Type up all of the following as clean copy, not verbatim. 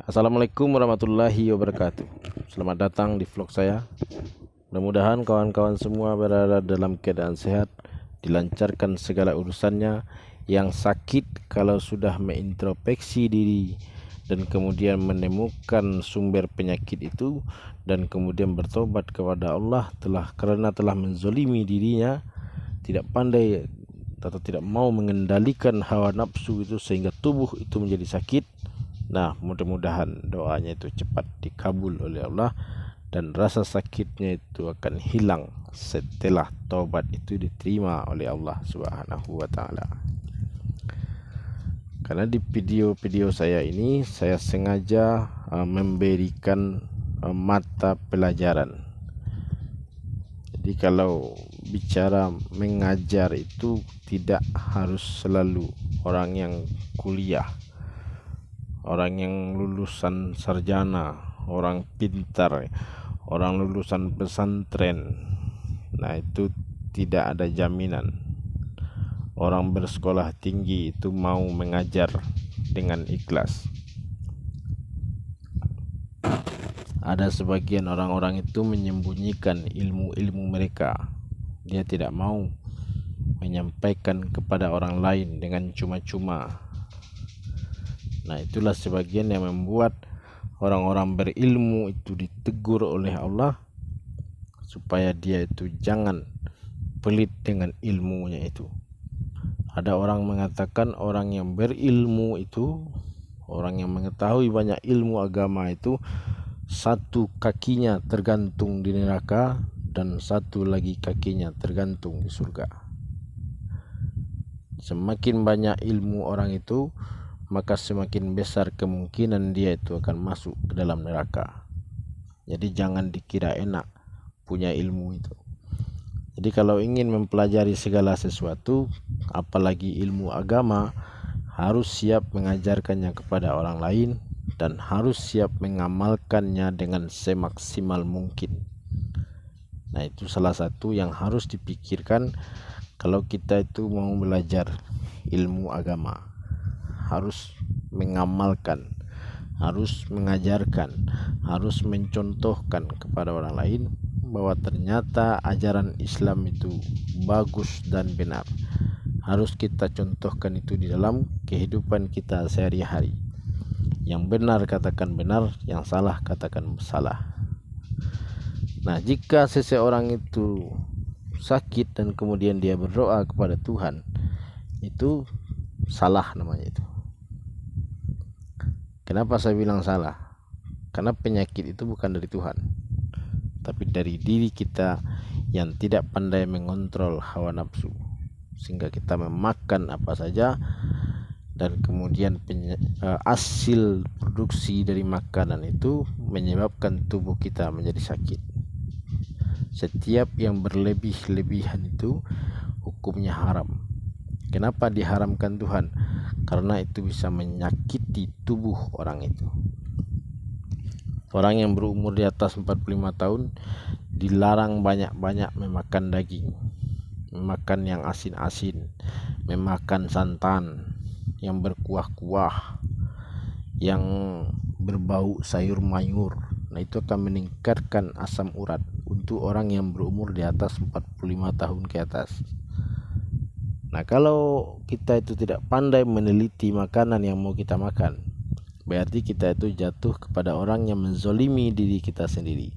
Assalamualaikum warahmatullahi wabarakatuh. Selamat datang di vlog saya. Mudah-mudahan kawan-kawan semua berada dalam keadaan sehat, dilancarkan segala urusannya. Yang sakit kalau sudah mengintrospeksi diri dan kemudian menemukan sumber penyakit itu dan kemudian bertobat kepada Allah karena telah menzolimi dirinya, tidak pandai atau tidak mau mengendalikan hawa nafsu itu sehingga tubuh itu menjadi sakit. Nah, mudah-mudahan doanya itu cepat dikabul oleh Allah dan rasa sakitnya itu akan hilang setelah taubat itu diterima oleh Allah Subhanahu wa taala. Karena di video-video saya ini saya sengaja memberikan mata pelajaran. Jadi kalau bicara mengajar itu tidak harus selalu orang yang kuliah, orang yang lulusan sarjana, orang pintar, orang lulusan pesantren. Nah, itu tidak ada jaminan orang bersekolah tinggi itu mau mengajar dengan ikhlas. Ada sebagian orang-orang itu menyembunyikan ilmu-ilmu mereka. Dia tidak mau menyampaikan kepada orang lain dengan cuma-cuma. Nah, itulah sebagian yang membuat orang-orang berilmu itu ditegur oleh Allah supaya dia itu jangan pelit dengan ilmunya itu. Ada orang mengatakan orang yang berilmu itu, orang yang mengetahui banyak ilmu agama itu, satu kakinya tergantung di neraka dan satu lagi kakinya tergantung di surga. Semakin banyak ilmu orang itu, maka semakin besar kemungkinan dia itu akan masuk ke dalam neraka. Jadi jangan dikira enak punya ilmu itu. Jadi kalau ingin mempelajari segala sesuatu, apalagi ilmu agama, harus siap mengajarkannya kepada orang lain dan harus siap mengamalkannya dengan semaksimal mungkin. Nah, itu salah satu yang harus dipikirkan kalau kita itu mau belajar ilmu agama. Harus mengamalkan, harus mengajarkan, harus mencontohkan kepada orang lain bahwa ternyata ajaran Islam itu bagus dan benar. Harus kita contohkan itu di dalam kehidupan kita sehari-hari. Yang benar katakan benar, yang salah katakan salah. Nah, jika seseorang itu sakit dan kemudian dia berdoa kepada Tuhan, itu salah namanya itu. Kenapa saya bilang salah? Karena penyakit itu bukan dari Tuhan, tapi dari diri kita yang tidak pandai mengontrol hawa nafsu, sehingga kita memakan apa saja dan kemudian hasil produksi dari makanan itu menyebabkan tubuh kita menjadi sakit. Setiap yang berlebih-lebihan itu hukumnya haram. Kenapa diharamkan Tuhan? Karena itu bisa menyakiti tubuh orang itu. Orang yang berumur di atas 45 tahun dilarang banyak-banyak memakan daging, memakan yang asin-asin, memakan santan yang berkuah-kuah, yang berbau sayur mayur. Nah, itu akan meningkatkan asam urat untuk orang yang berumur di atas 45 tahun ke atas. Nah, kalau kita itu tidak pandai meneliti makanan yang mau kita makan, berarti kita itu jatuh kepada orang yang menzolimi diri kita sendiri.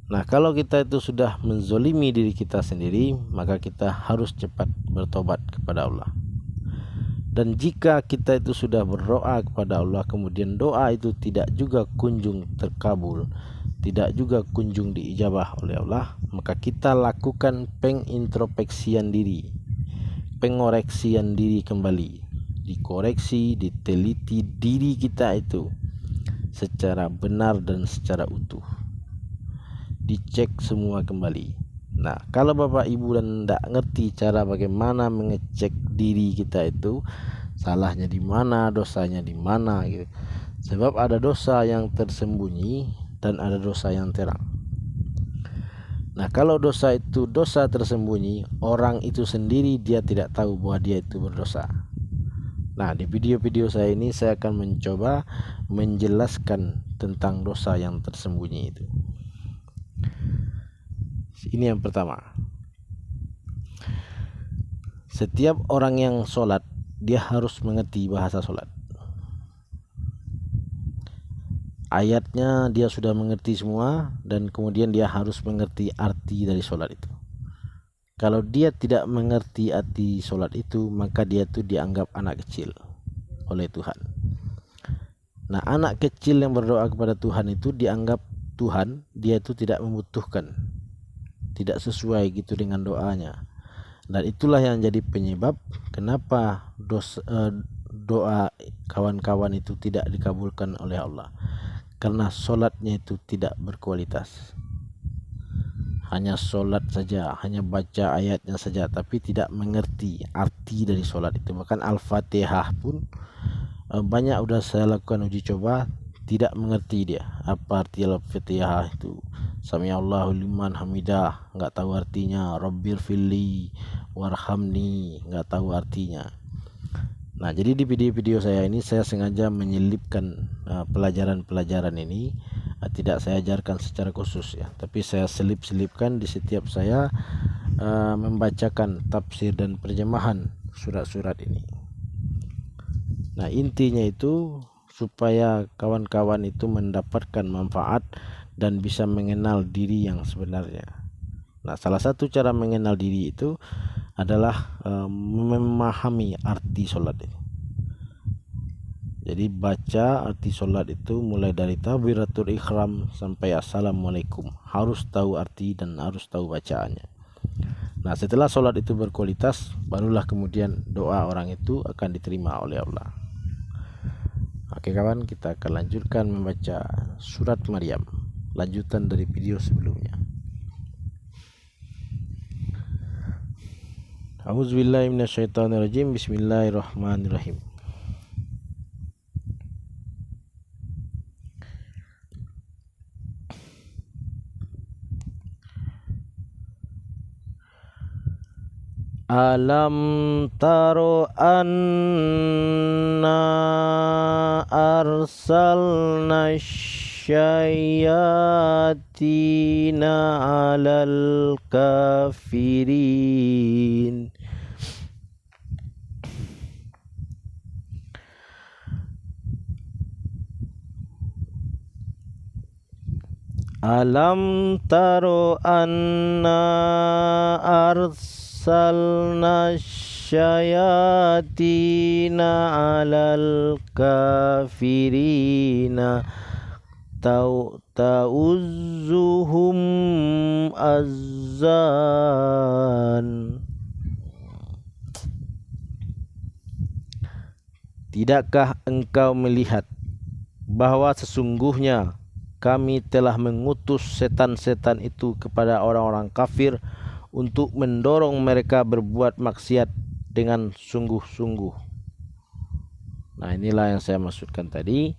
Nah, kalau kita itu sudah menzolimi diri kita sendiri, maka kita harus cepat bertobat kepada Allah. Dan jika kita itu sudah berdoa kepada Allah, kemudian doa itu tidak juga kunjung terkabul, tidak juga kunjung diijabah oleh Allah, maka kita lakukan pengintrospeksian diri, pengoreksian diri kembali, dikoreksi, diteliti diri kita itu secara benar dan secara utuh, dicek semua kembali. Nah, kalau Bapak Ibu dan tidak ngerti cara bagaimana mengecek diri kita itu, salahnya di mana, dosanya di mana gitu. Sebab ada dosa yang tersembunyi dan ada dosa yang terang. Nah, kalau dosa itu dosa tersembunyi, orang itu sendiri dia tidak tahu bahwa dia itu berdosa. Nah, di video-video saya ini saya akan mencoba menjelaskan tentang dosa yang tersembunyi itu. Ini yang pertama. Setiap orang yang sholat, dia harus mengerti bahasa sholat. Ayatnya dia sudah mengerti semua, dan kemudian dia harus mengerti arti dari sholat itu. Kalau dia tidak mengerti arti sholat itu, maka dia itu dianggap anak kecil oleh Tuhan. Nah, anak kecil yang berdoa kepada Tuhan itu dianggap Tuhan, dia itu tidak membutuhkan, tidak sesuai gitu dengan doanya. Dan itulah yang jadi penyebab kenapa doa kawan-kawan itu tidak dikabulkan oleh Allah. Karena sholatnya itu tidak berkualitas. Hanya sholat saja, hanya baca ayatnya saja, tapi tidak mengerti arti dari sholat itu. Bahkan Al-Fatihah pun banyak udah saya lakukan uji coba, tidak mengerti dia apa arti Al-Fatihah itu. Samiallahu liman hamidah, nggak tahu artinya. Rabbir filli warhamni, nggak tahu artinya. Nah, jadi di video-video saya ini saya sengaja menyelipkan pelajaran-pelajaran ini. Tidak saya ajarkan secara khusus ya, tapi saya selip-selipkan di setiap saya membacakan tafsir dan terjemahan surat-surat ini. Nah, intinya itu supaya kawan-kawan itu mendapatkan manfaat dan bisa mengenal diri yang sebenarnya. Nah, salah satu cara mengenal diri itu adalah memahami arti sholat ini. Jadi baca arti sholat itu mulai dari takbiratul ihram sampai assalamualaikum, harus tahu arti dan harus tahu bacaannya. Nah, setelah sholat itu berkualitas, barulah kemudian doa orang itu akan diterima oleh Allah. Oke kawan, kita akan lanjutkan membaca surat Maryam, lanjutan dari video sebelumnya. A'udzubillahi minasyaitonirrajim. Bismillahirrahmanirrahim. Alam taro anna arsalna syayatina alal kafirin. Alam taro anna arsalna syayatina alal kafirina ta'uzzuhum azzan. Tidakkah engkau melihat bahwa sesungguhnya kami telah mengutus setan-setan itu kepada orang-orang kafir untuk mendorong mereka berbuat maksiat dengan sungguh-sungguh. Nah, inilah yang saya maksudkan tadi.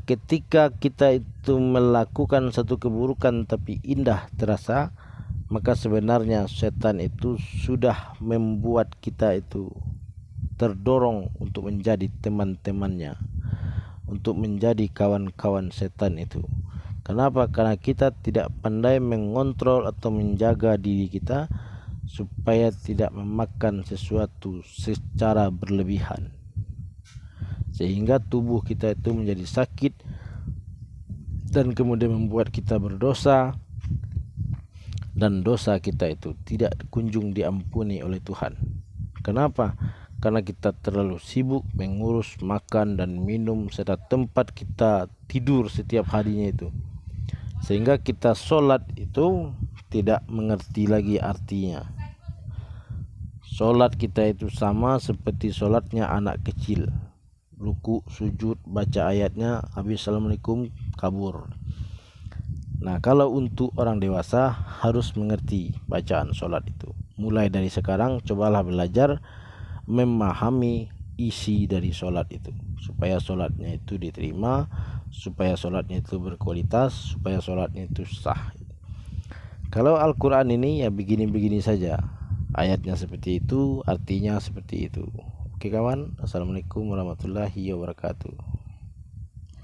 Ketika kita itu melakukan satu keburukan tapi indah terasa, maka sebenarnya setan itu sudah membuat kita itu terdorong untuk menjadi teman-temannya, untuk menjadi kawan-kawan setan itu. Kenapa? Karena kita tidak pandai mengontrol atau menjaga diri kita supaya tidak memakan sesuatu secara berlebihan, sehingga tubuh kita itu menjadi sakit dan kemudian membuat kita berdosa, dan dosa kita itu tidak kunjung diampuni oleh Tuhan. Kenapa? Karena kita terlalu sibuk mengurus makan dan minum serta tempat kita tidur setiap harinya itu, sehingga kita sholat itu tidak mengerti lagi artinya. Sholat kita itu sama seperti sholatnya anak kecil, ruku, sujud, baca ayatnya, habis assalamualaikum, kabur. Nah, kalau untuk orang dewasa harus mengerti bacaan sholat itu. Mulai dari sekarang cobalah belajar memahami isi dari sholat itu, supaya sholatnya itu diterima, supaya sholatnya itu berkualitas, supaya sholatnya itu sah. Kalau Al-Quran ini ya begini-begini saja, ayatnya seperti itu, artinya seperti itu. Oke kawan, assalamualaikum warahmatullahi wabarakatuh.